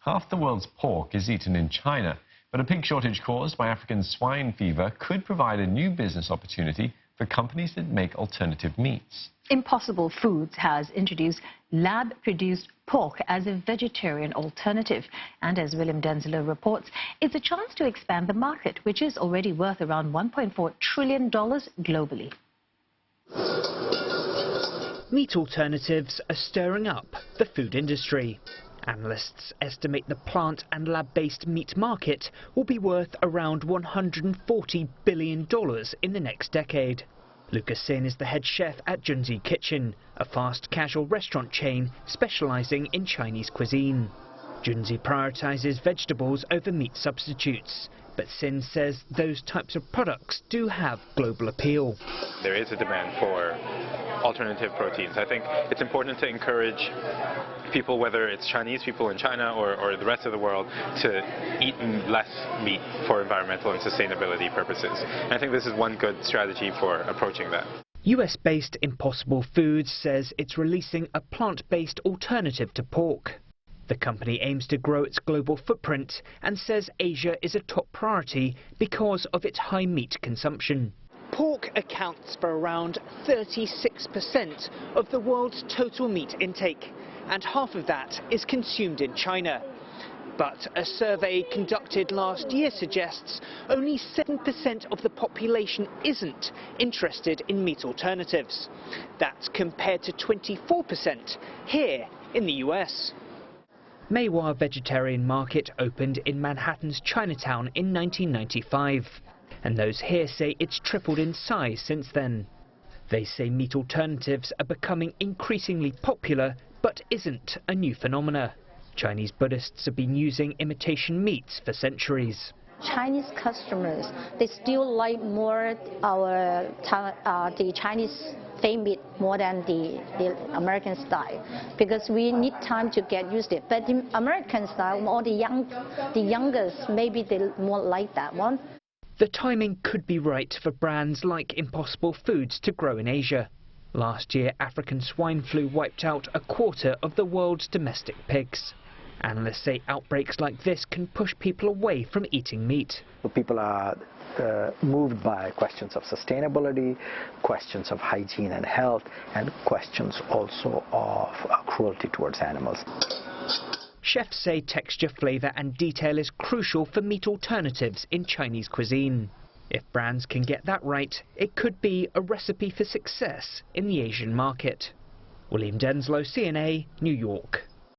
Half the world's pork is eaten in China, but a pig shortage caused by African swine fever could provide a new business opportunity for companies that make alternative meats. Impossible Foods has introduced lab-produced pork as a vegetarian alternative. And as William Denzler reports, it's a chance to expand the market, which is already worth around $1.4 trillion globally. Meat alternatives are stirring up the food industry. Analysts estimate the plant and lab-based meat market will be worth around $140 billion in the next decade. Lucas Sin is the head chef at Junzi Kitchen, a fast casual restaurant chain specialising in Chinese cuisine. Junzi prioritises vegetables over meat substitutes, but Sin says those types of products do have global appeal. There is a demand for alternative proteins. I think it's important to encourage people, whether it's Chinese people in China or the rest of the world, to eat less meat for environmental and sustainability purposes. And I think this is one good strategy for approaching that. US-based Impossible Foods says it's releasing a plant-based alternative to pork. The company aims to grow its global footprint and says Asia is a top priority because of its high meat consumption. Pork accounts for around 36% of the world's total meat intake, and half of that is consumed in China. But a survey conducted last year suggests only 7% of the population isn't interested in meat alternatives. That's compared to 24% here in the US. Meiwa Vegetarian Market opened in Manhattan's Chinatown in 1995. And those here say it's tripled in size since then. They say meat alternatives are becoming increasingly popular, but isn't a new phenomena. Chinese Buddhists have been using imitation meats for centuries. Chinese customers, they still like more the Chinese fame meat more than the American style, because we need time to get used to it. But the American style, all the youngest, maybe they more like that one. The timing could be right for brands like Impossible Foods to grow in Asia. Last year, African swine flu wiped out a quarter of the world's domestic pigs. Analysts say outbreaks like this can push people away from eating meat. People are moved by questions of sustainability, questions of hygiene and health, and questions also of cruelty towards animals. Chefs say texture, flavour and detail is crucial for meat alternatives in Chinese cuisine. If brands can get that right, it could be a recipe for success in the Asian market. William Denslow, CNA, New York.